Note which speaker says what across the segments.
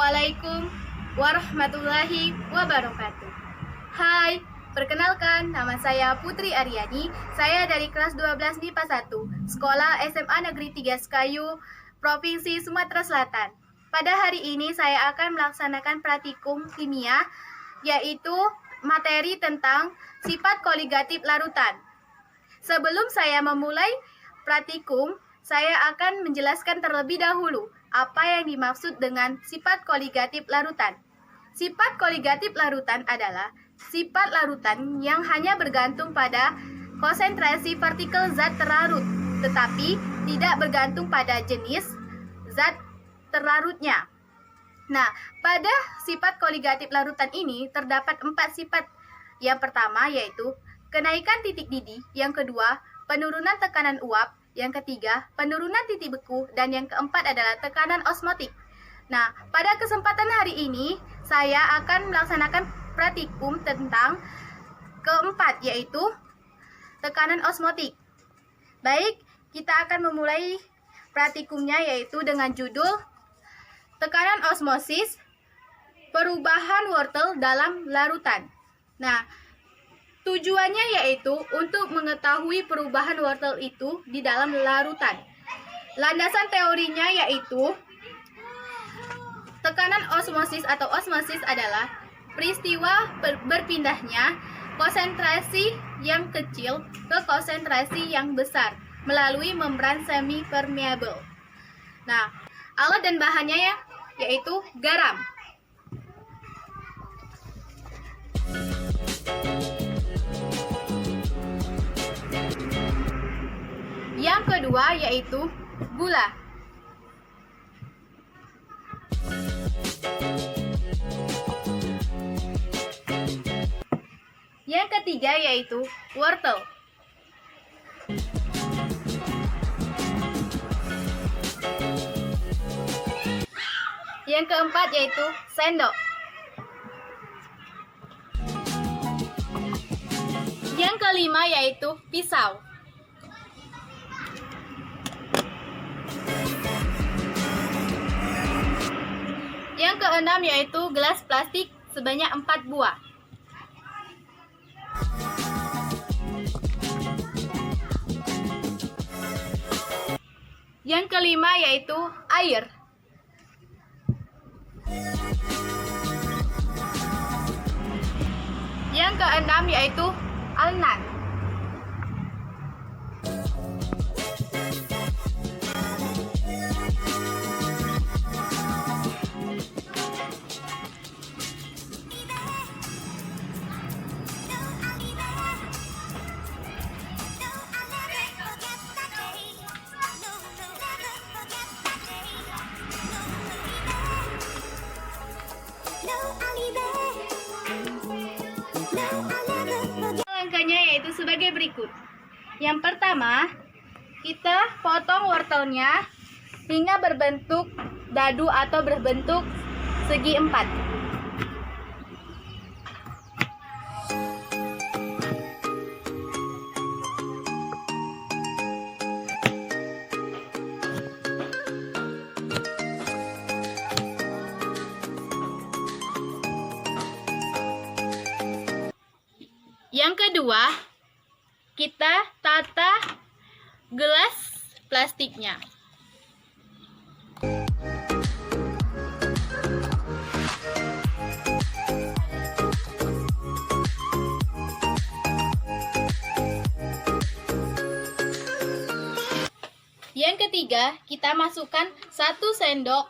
Speaker 1: Assalamualaikum warahmatullahi wabarakatuh. Hai, perkenalkan nama saya Putri Aryani. Saya dari kelas 12 MIPA 1, Sekolah SMA Negeri 3 Sekayu, Provinsi Sumatera Selatan. Pada hari ini saya akan melaksanakan praktikum kimia, yaitu materi tentang sifat koligatif larutan. Sebelum saya memulai praktikum, saya akan menjelaskan terlebih dahulu apa yang dimaksud dengan sifat koligatif larutan. Sifat koligatif larutan adalah sifat larutan yang hanya bergantung pada konsentrasi partikel zat terlarut, tetapi tidak bergantung pada jenis zat terlarutnya. Nah, pada sifat koligatif larutan ini terdapat 4 sifat. Yang pertama yaitu kenaikan titik didih, yang kedua penurunan tekanan uap, yang ketiga penurunan titik beku, dan yang keempat adalah tekanan osmotik. Nah, pada kesempatan hari ini saya akan melaksanakan praktikum tentang keempat, yaitu tekanan osmotik. Baik, kita akan memulai praktikumnya yaitu dengan judul tekanan osmosis, perubahan wortel dalam larutan. Nah, tujuannya yaitu untuk mengetahui perubahan wortel itu di dalam larutan. Landasan teorinya yaitu tekanan osmosis atau osmosis adalah peristiwa berpindahnya konsentrasi yang kecil ke konsentrasi yang besar melalui membran semi permeable. Nah, alat dan bahannya yaitu garam. Yang kedua yaitu gula. Yang ketiga yaitu wortel. Yang keempat yaitu sendok. Yang kelima yaitu pisau. Yang keenam yaitu gelas plastik sebanyak 4 buah. Yang kelima yaitu air. Yang keenam yaitu alnan. Langkahnya yaitu sebagai berikut. Yang pertama, kita potong wortelnya hingga berbentuk dadu atau berbentuk segi 4. Yang kedua, kita tata gelas plastiknya. Yang ketiga, kita masukkan 1 sendok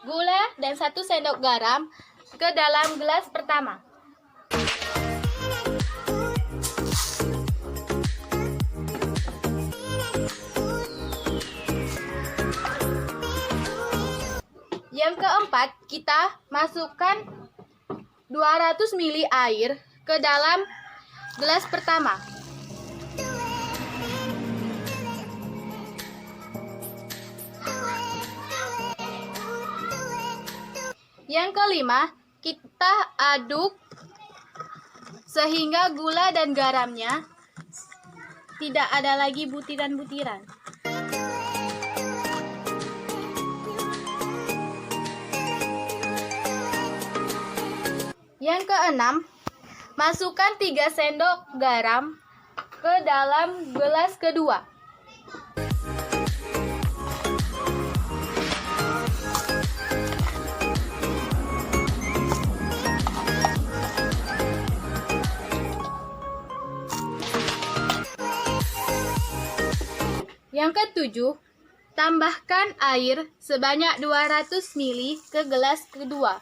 Speaker 1: gula dan 1 sendok garam ke dalam gelas pertama. Yang keempat, kita masukkan 200 ml air ke dalam gelas pertama. Yang kelima, kita aduk sehingga gula dan garamnya tidak ada lagi butiran-butiran. Yang keenam, masukkan 3 sendok garam ke dalam gelas kedua. Yang ketujuh, tambahkan air sebanyak 200 ml ke gelas kedua.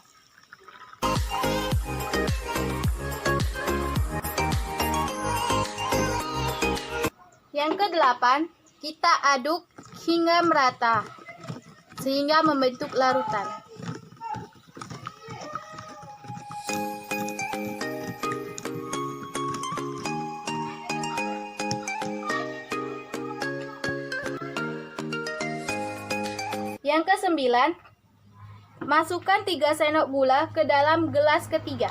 Speaker 1: Yang kedelapan, kita aduk hingga merata sehingga membentuk larutan. Yang kesembilan, masukkan 3 sendok gula ke dalam gelas ketiga.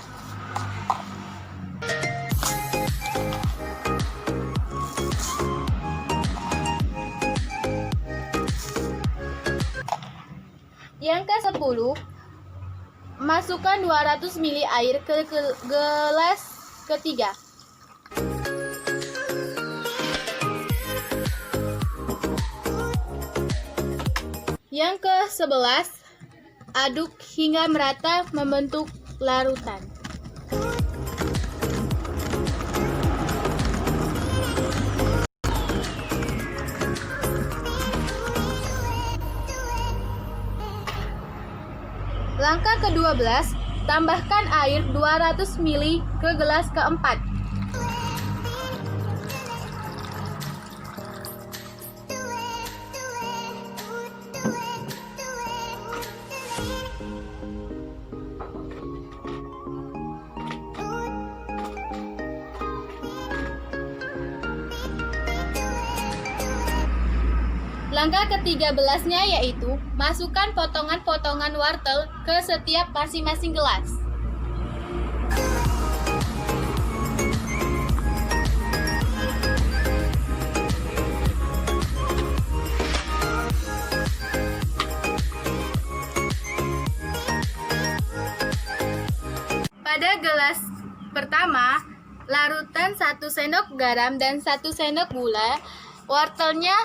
Speaker 1: Yang ke-10, masukkan 200 ml air ke gelas ketiga. Yang ke-11, aduk hingga merata membentuk larutan. Langkah ke-12, tambahkan air 200 ml ke gelas keempat. Langkah ke-13-nya yaitu masukkan potongan-potongan wortel ke setiap masing-masing gelas. Pada gelas pertama, larutan 1 sendok garam dan 1 sendok gula, wortelnya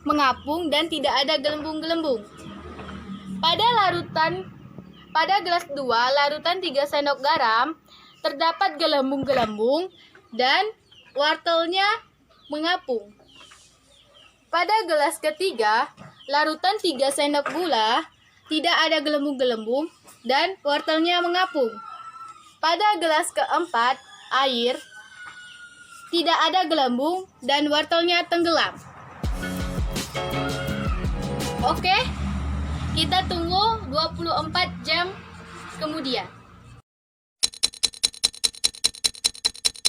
Speaker 1: mengapung dan tidak ada gelembung-gelembung. Pada gelas 2, larutan 3 sendok garam, terdapat gelembung-gelembung dan wortelnya mengapung. Pada gelas ketiga, larutan 3 sendok gula, tidak ada gelembung-gelembung dan wortelnya mengapung. Pada gelas keempat, air, tidak ada gelembung dan wortelnya tenggelam. Oke, kita tunggu 24 jam kemudian.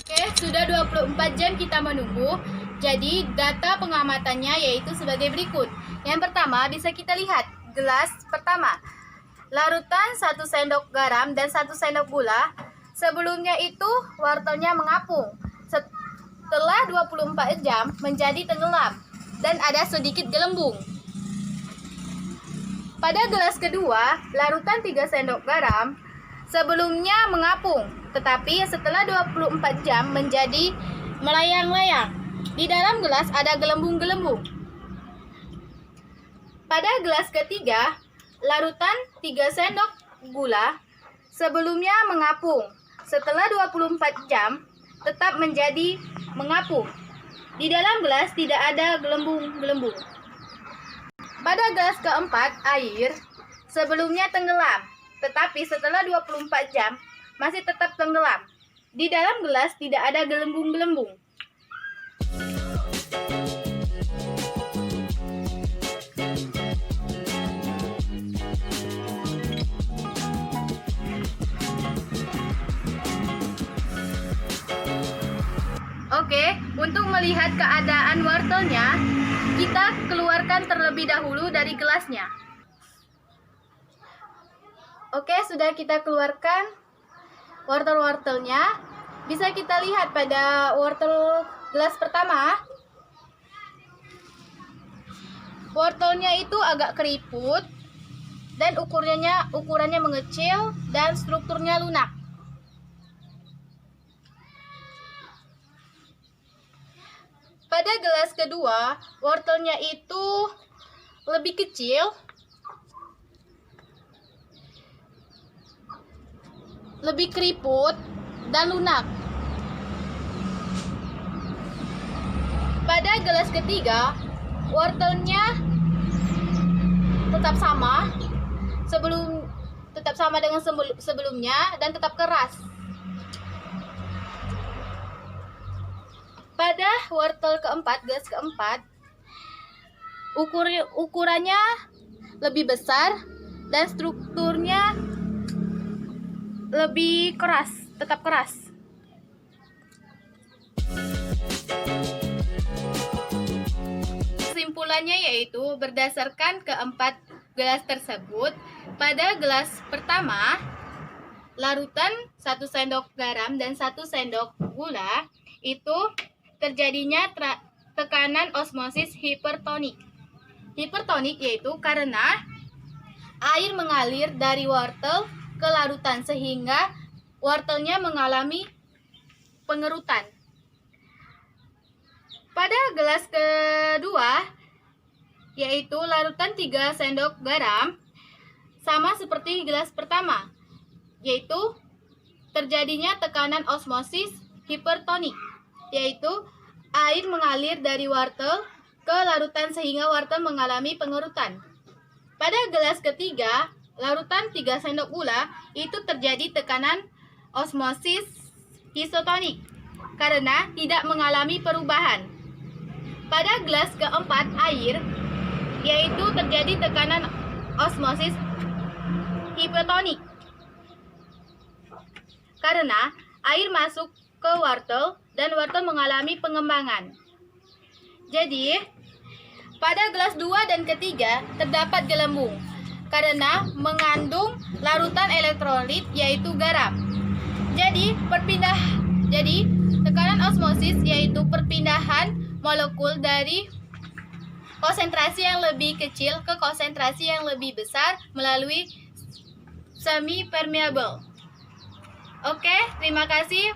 Speaker 1: Oke, sudah 24 jam kita menunggu. Jadi, data pengamatannya yaitu sebagai berikut. Yang pertama, bisa kita lihat gelas pertama. Larutan 1 sendok garam dan 1 sendok gula. Sebelumnya itu wortelnya mengapung. Setelah 24 jam menjadi tenggelam dan ada sedikit gelembung. Pada gelas kedua, larutan 3 sendok garam sebelumnya mengapung, tetapi setelah 24 jam menjadi melayang-layang. Di dalam gelas ada gelembung-gelembung. Pada gelas ketiga, larutan 3 sendok gula sebelumnya mengapung. Setelah 24 jam tetap menjadi mengapung. Di dalam gelas tidak ada gelembung-gelembung. Pada gelas keempat, air sebelumnya tenggelam, tetapi setelah 24 jam masih tetap tenggelam. Di dalam gelas tidak ada gelembung-gelembung. Oke, untuk melihat keadaan wortelnya, kita keluarkan terlebih dahulu dari gelasnya. Oke, sudah kita keluarkan wortel-wortelnya. Bisa kita lihat pada wortel gelas pertama, wortelnya itu agak keriput dan ukurannya mengecil dan strukturnya lunak. kedua, wortelnya itu lebih kecil, lebih keriput, dan lunak. Pada gelas ketiga, wortelnya tetap sama dengan sebelumnya dan tetap keras. Pada wortel keempat, gelas keempat, ukurannya lebih besar dan strukturnya lebih keras, tetap keras. Kesimpulannya yaitu berdasarkan keempat gelas tersebut, pada gelas pertama larutan 1 sendok garam dan 1 sendok gula itu terjadinya tekanan osmosis hipertonik. Hipertonik yaitu karena air mengalir dari wortel ke larutan sehingga wortelnya mengalami pengerutan. Pada gelas kedua, yaitu larutan 3 sendok garam, sama seperti gelas pertama, yaitu terjadinya tekanan osmosis hipertonik, yaitu air mengalir dari wortel ke larutan sehingga wortel mengalami pengerutan. Pada gelas ketiga, larutan 3 sendok gula, itu terjadi tekanan osmosis isotonik karena tidak mengalami perubahan. Pada gelas keempat, air, yaitu terjadi tekanan osmosis hipotonik karena air masuk ke wortel dan wortel mengalami pengembangan. Jadi, pada gelas 2 dan ketiga terdapat gelembung karena mengandung larutan elektrolit yaitu garam. Jadi, tekanan osmosis yaitu perpindahan molekul dari konsentrasi yang lebih kecil ke konsentrasi yang lebih besar melalui semi permeable. Oke, terima kasih.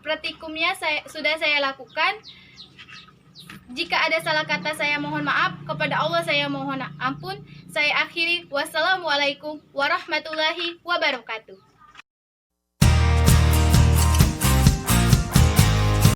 Speaker 1: Praktikumnya sudah saya lakukan. Jika ada salah kata saya mohon maaf, kepada Allah saya mohon ampun. Saya akhiri. Wassalamualaikum warahmatullahi wabarakatuh.